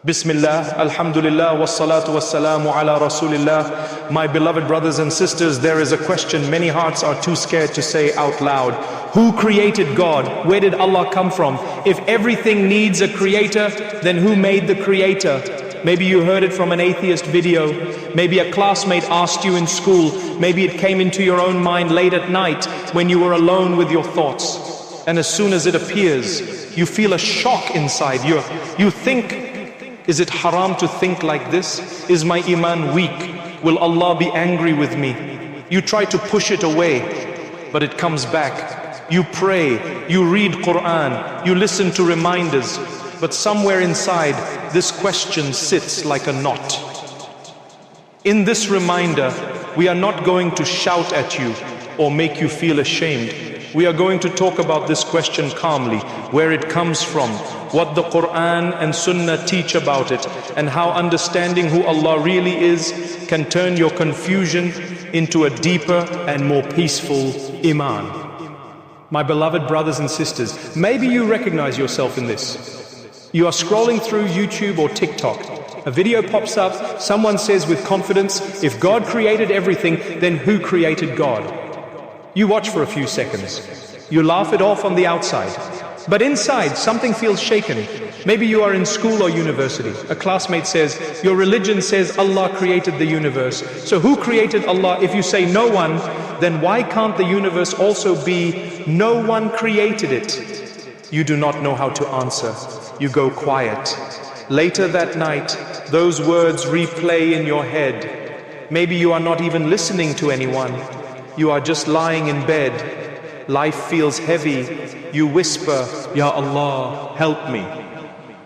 Bismillah, Alhamdulillah, wassalatu wassalamu ala Rasulillah. My beloved brothers and sisters, there is a question many hearts are too scared to say out loud. Who created God? Where did Allah come from? If everything needs a creator, then who made the creator? Maybe you heard it from an atheist video. Maybe a classmate asked you in school. Maybe it came into your own mind late at night when you were alone with your thoughts. And as soon as it appears, you feel a shock inside. You think, is it haram to think like this? Is my iman weak? Will Allah be angry with me? You try to push it away, but it comes back. You pray, you read Quran, you listen to reminders, but somewhere inside, this question sits like a knot. In this reminder, we are not going to shout at you or make you feel ashamed. We are going to talk about this question calmly, where it comes from, what the Quran and Sunnah teach about it, and how understanding who Allah really is can turn your confusion into a deeper and more peaceful iman. My beloved brothers and sisters, maybe you recognize yourself in this. You are scrolling through YouTube or TikTok. A video pops up, someone says with confidence, if God created everything, then who created God? You watch for a few seconds. You laugh it off on the outside. But inside, something feels shaken. Maybe you are in school or university. A classmate says, your religion says Allah created the universe. So who created Allah? If you say no one, then why can't the universe also be no one created it? You do not know how to answer. You go quiet. Later that night, those words replay in your head. Maybe you are not even listening to anyone. You are just lying in bed. Life feels heavy. You whisper, Ya Allah, help me.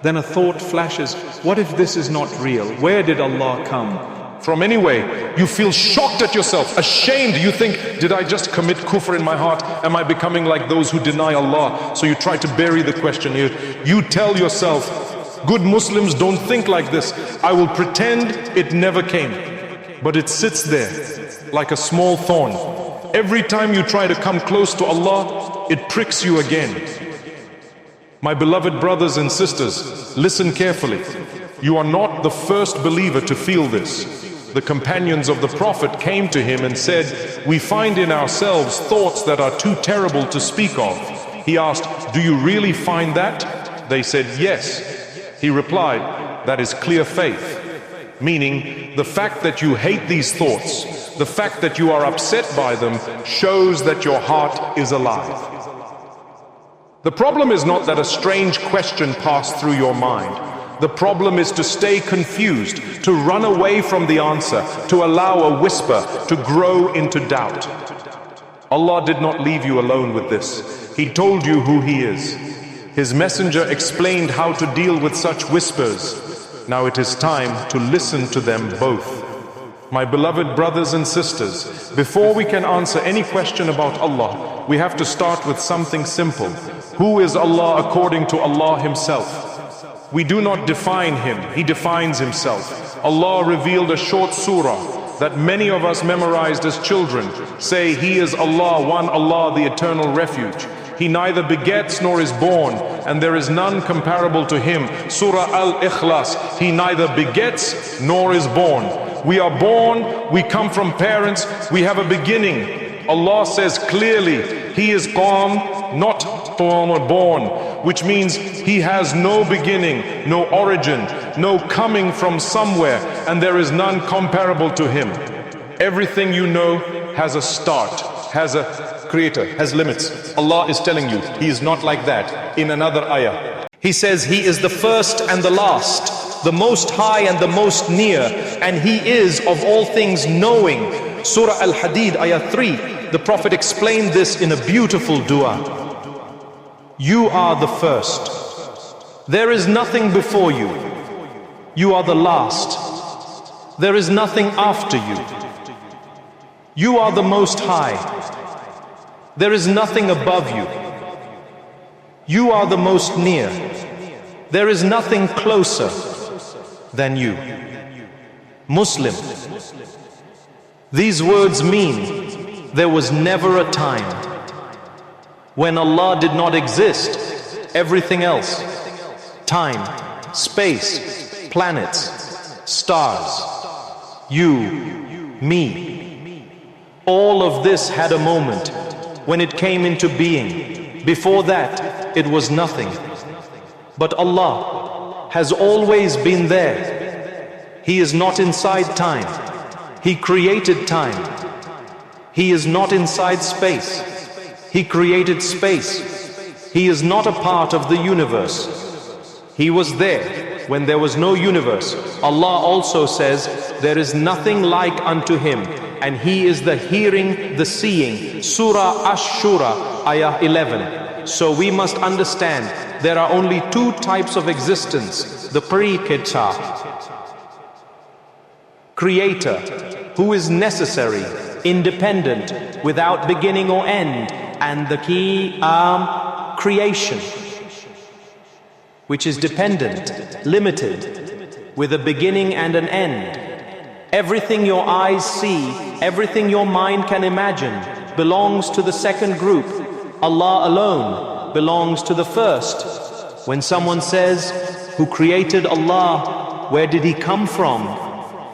Then a thought flashes, what if this is not real? Where did Allah come from anyway? You feel shocked at yourself, ashamed. You think, did I just commit kufr in my heart? Am I becoming like those who deny Allah? So you try to bury the question here. You tell yourself, good Muslims don't think like this. I will pretend it never came. But it sits there like a small thorn. Every time you try to come close to Allah, it pricks you again. My beloved brothers and sisters, listen carefully. You are not the first believer to feel this. The companions of the Prophet came to him and said, we find in ourselves thoughts that are too terrible to speak of. He asked, do you really find that? They said, yes. He replied, that is clear faith. Meaning, the fact that you hate these thoughts, the fact that you are upset by them, shows that your heart is alive. The problem is not that a strange question passed through your mind. The problem is to stay confused, to run away from the answer, to allow a whisper to grow into doubt. Allah did not leave you alone with this. He told you who He is. His messenger explained how to deal with such whispers. Now it is time to listen to them both. My beloved brothers and sisters, before we can answer any question about Allah, we have to start with something simple. Who is Allah according to Allah Himself? We do not define Him, He defines Himself. Allah revealed a short surah that many of us memorized as children. Say, He is Allah, one Allah, the eternal refuge. He neither begets nor is born, and there is none comparable to Him. Surah Al-Ikhlas, He neither begets nor is born. We are born, we come from parents, we have a beginning. Allah says clearly, He is Qam, not born, which means He has no beginning, no origin, no coming from somewhere, and there is none comparable to Him. Everything you know has a start, has a creator, has limits. Allah is telling you, He is not like that. In another ayah, He says He is the first and the last, the most high and the most near, and He is of all things knowing. Surah Al-Hadid, ayah 3, the Prophet explained this in a beautiful dua. You are the first. There is nothing before you. You are the last. There is nothing after you. You are the most high. There is nothing above you. You are the most near. There is nothing closer than you. Muslim. These words mean there was never a time when Allah did not exist. Everything else, time, space, planets, stars, you, me. All of this had a moment when it came into being. Before that, it was nothing. But Allah has always been there. He is not inside time. He created time. He is not inside space. He created space. He is not a part of the universe. He was there when there was no universe. Allah also says, there is nothing like unto Him, and He is the hearing, the seeing. Surah Ash-Shura, Ayah 11. So we must understand there are only two types of existence: the pre-Creator, Creator, who is necessary, independent, without beginning or end, and the creation, which is dependent, limited, with a beginning and an end. Everything your eyes see, everything your mind can imagine, belongs to the second group. Allah alone belongs to the first. When someone says, who created Allah, where did He come from?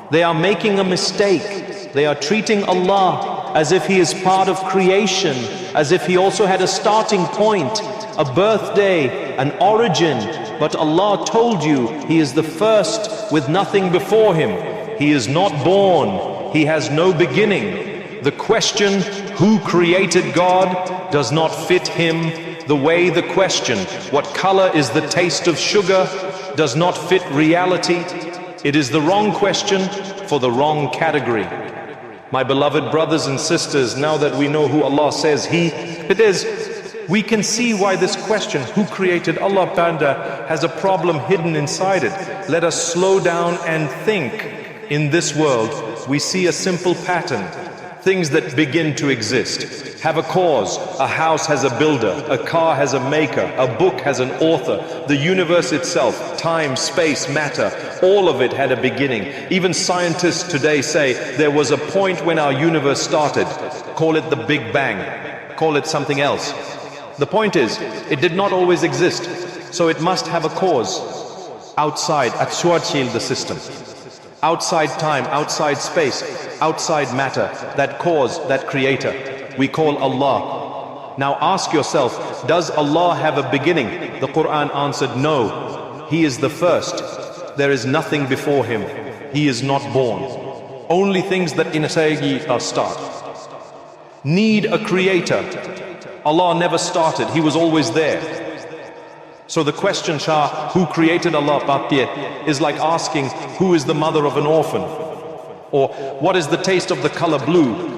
They are making a mistake. They are treating Allah as if He is part of creation, as if He also had a starting point, a birthday, an origin. But Allah told you He is the first with nothing before Him. He is not born. He has no beginning. The question, who created God, does not fit Him. The way the question, what color is the taste of sugar, does not fit reality. It is the wrong question for the wrong category. My beloved brothers and sisters, now that we know who Allah says it is, we can see why this question, who created Allah, Panda, has a problem hidden inside it. Let us slow down and think. In this world, we see a simple pattern. Things that begin to exist have a cause. A house has a builder, a car has a maker, a book has an author, the universe itself, time, space, matter, all of it had a beginning. Even scientists today say there was a point when our universe started. Call it the Big Bang, call it something else. The point is, it did not always exist, so it must have a cause. Outside, at Schwarzschild, the system. Outside time, outside space, outside matter, that cause, that creator, we call Allah. Now ask yourself, does Allah have a beginning? The Quran answered, no. He is the first. There is nothing before Him. He is not born. Only things that in a start. Need a creator. Allah never started. He was always there. So the question, Shah, who created Allah, Papie, is like asking, who is the mother of an orphan? Or what is the taste of the color blue?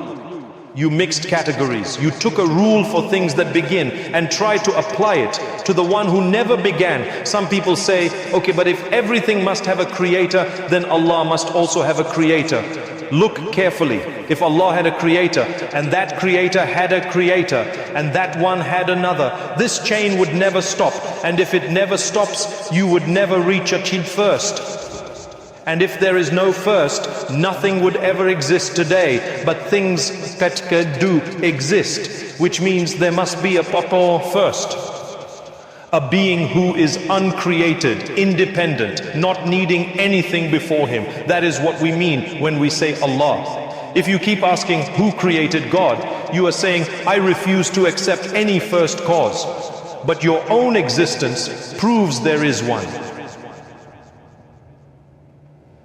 You mixed categories. You took a rule for things that begin and tried to apply it to the one who never began. Some people say, okay, but if everything must have a creator, then Allah must also have a creator. Look carefully. If Allah had a creator, and that creator had a creator, and that one had another, this chain would never stop. And if it never stops, you would never reach a child first. And if there is no first, nothing would ever exist today. But things that do exist, which means there must be a papa first. A being who is uncreated, independent, not needing anything before Him. That is what we mean when we say Allah. If you keep asking who created God, you are saying, I refuse to accept any first cause. But your own existence proves there is one.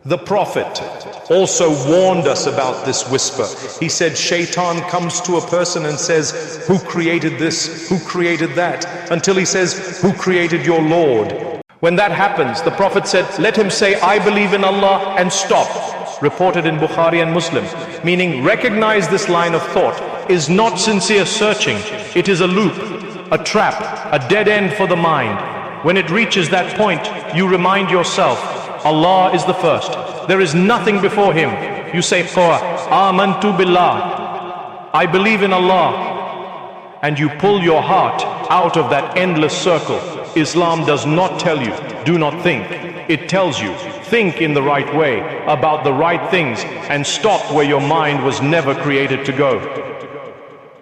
The Prophet also warned us about this whisper. He said, Shaitan comes to a person and says, who created this? Who created that? Until he says, who created your Lord? When that happens, the Prophet said, let him say, I believe in Allah, and stop. Reported in Bukhari and Muslim. Meaning, recognize this line of thought is not sincere searching. It is a loop, a trap, a dead end for the mind. When it reaches that point, you remind yourself, Allah is the first. There is nothing before Him. You say, Amantu billah. I believe in Allah. And you pull your heart out of that endless circle. Islam does not tell you, do not think. It tells you, think in the right way, about the right things, and stop where your mind was never created to go.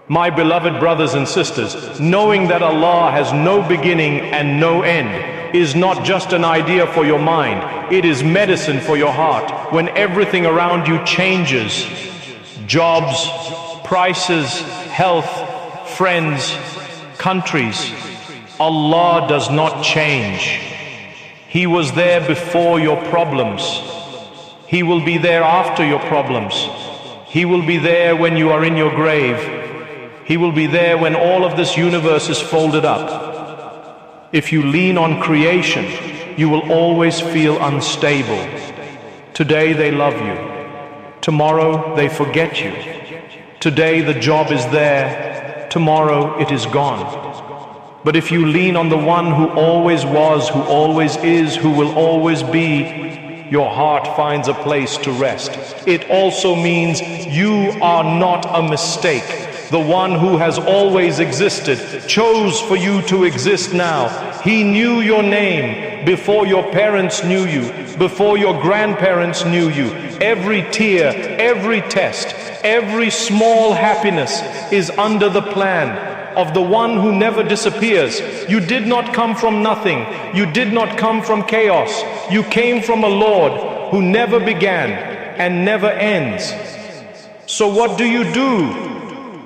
My beloved brothers and sisters, knowing that Allah has no beginning and no end, is not just an idea for your mind, it is medicine for your heart. When everything around you changes, jobs, prices, health, friends, countries, Allah does not change. He was there before your problems. He will be there after your problems. He will be there when you are in your grave. He will be there when all of this universe is folded up. If you lean on creation, you will always feel unstable. Today they love you. Tomorrow they forget you. Today the job is there. Tomorrow it is gone. But if you lean on the one who always was, who always is, who will always be, your heart finds a place to rest. It also means you are not a mistake. The one who has always existed chose for you to exist now. He knew your name before your parents knew you, before your grandparents knew you. Every tear, every test, every small happiness is under the plan of the one who never disappears. You did not come from nothing. You did not come from chaos. You came from a Lord who never began and never ends. So what do you do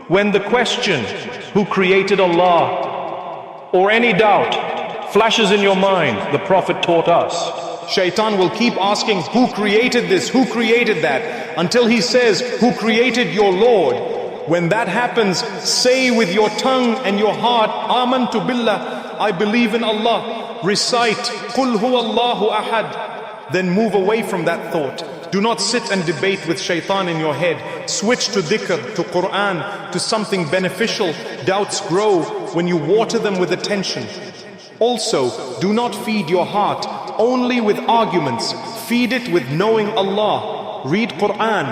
when the question, who created Allah, or any doubt flashes in your mind? The Prophet taught us. Shaitan will keep asking, who created this? Who created that? Until he says, who created your Lord? When that happens, say with your tongue and your heart, Amantu billah, I believe in Allah. Recite, Qul huwallahu ahad. Then move away from that thought. Do not sit and debate with shaitan in your head. Switch to dhikr, to Quran, to something beneficial. Doubts grow when you water them with attention. Also, do not feed your heart only with arguments. Feed it with knowing Allah. Read Quran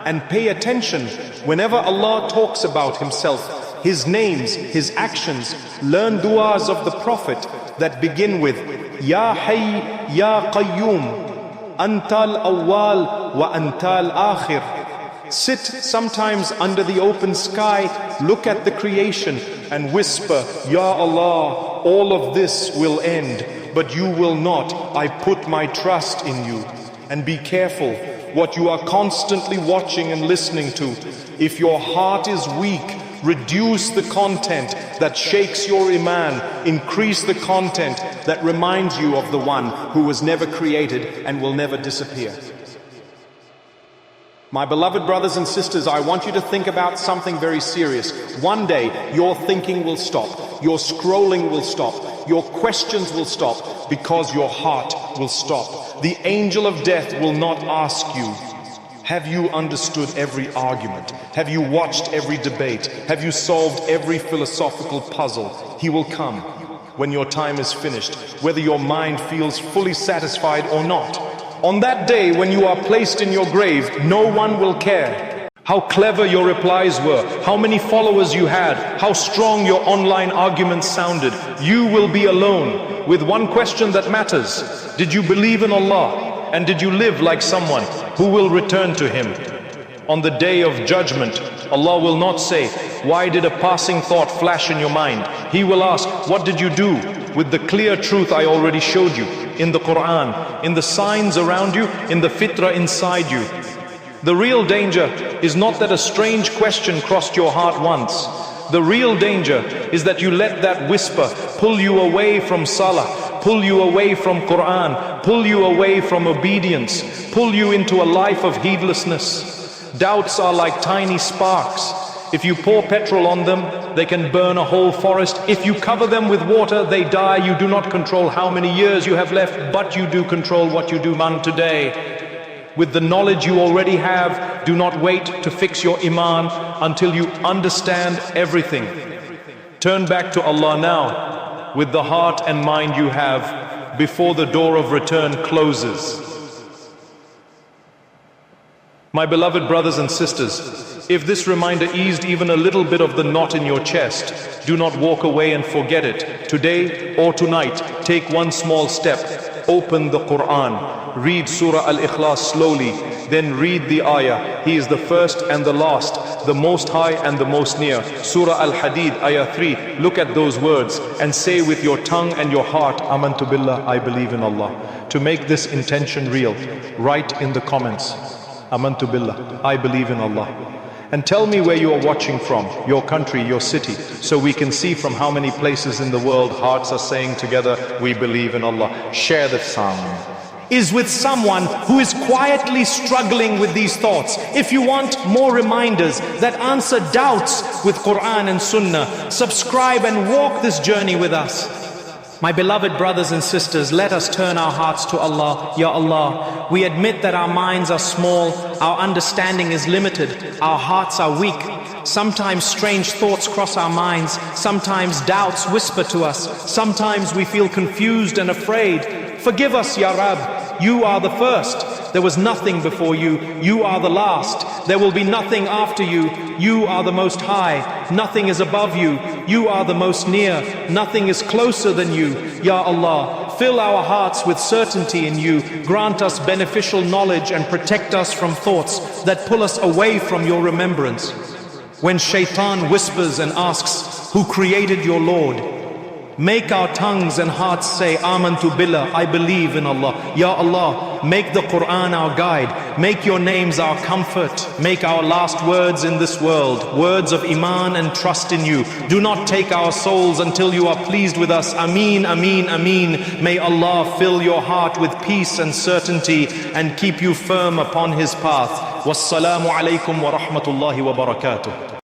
and pay attention whenever Allah talks about Himself, His names, His actions. Learn du'as of the Prophet that begin with Ya Hayy, Ya Qayyum, Antal Awwal wa Antal Akhir. Sit sometimes under the open sky, look at the creation and whisper, Ya Allah, all of this will end, but you will not. I put my trust in you. And be careful what you are constantly watching and listening to. If your heart is weak, reduce the content that shakes your iman. Increase the content that reminds you of the one who was never created and will never disappear. My beloved brothers and sisters, I want you to think about something very serious. One day, your thinking will stop. Your scrolling will stop. Your questions will stop because your heart will stop. The angel of death will not ask you, have you understood every argument? Have you watched every debate? Have you solved every philosophical puzzle? He will come when your time is finished, whether your mind feels fully satisfied or not. On that day when you are placed in your grave, no one will care how clever your replies were, how many followers you had, how strong your online arguments sounded. You will be alone with one question that matters. Did you believe in Allah? And did you live like someone who will return to Him? On the day of judgment, Allah will not say, why did a passing thought flash in your mind? He will ask, what did you do with the clear truth I already showed you in the Quran, in the signs around you, in the fitrah inside you? The real danger is not that a strange question crossed your heart once. The real danger is that you let that whisper pull you away from salah, pull you away from Quran, pull you away from obedience, pull you into a life of heedlessness. Doubts are like tiny sparks. If you pour petrol on them, they can burn a whole forest. If you cover them with water, they die. You do not control how many years you have left, but you do control what you do today. With the knowledge you already have, do not wait to fix your iman until you understand everything. Turn back to Allah now with the heart and mind you have before the door of return closes. My beloved brothers and sisters, if this reminder eased even a little bit of the knot in your chest, do not walk away and forget it. Today or tonight, take one small step. open the Quran, read Surah Al-Ikhlas slowly, then read the ayah. He is the first and the last, the most high and the most near. Surah Al-Hadid, ayah 3. Look at those words and say with your tongue and your heart, Amantu Billah, I believe in Allah. To make this intention real, write in the comments, Amantu Billah, I believe in Allah. And tell me where you are watching from, your country, your city, so we can see from how many places in the world hearts are saying together, we believe in Allah. Share the sound. Is with someone who is quietly struggling with these thoughts. If you want more reminders that answer doubts with Quran and Sunnah, subscribe and walk this journey with us. My beloved brothers and sisters, let us turn our hearts to Allah. Ya Allah, we admit that our minds are small, our understanding is limited, our hearts are weak. Sometimes strange thoughts cross our minds, sometimes doubts whisper to us, sometimes we feel confused and afraid. Forgive us, Ya Rab. You are the first. There was nothing before you. You are the last. There will be nothing after you. You are the most high. Nothing is above you. You are the most near. Nothing is closer than you. Ya Allah, fill our hearts with certainty in you. Grant us beneficial knowledge and protect us from thoughts that pull us away from your remembrance. When shaitan whispers and asks, who created your Lord? Make our tongues and hearts say, Amantu Billah, I believe in Allah. Ya Allah, make the Quran our guide. Make your names our comfort. Make our last words in this world words of iman and trust in you. Do not take our souls until you are pleased with us. Ameen, ameen, ameen. May Allah fill your heart with peace and certainty and keep you firm upon His path. Wassalamu alaikum wa rahmatullahi wa barakatuh.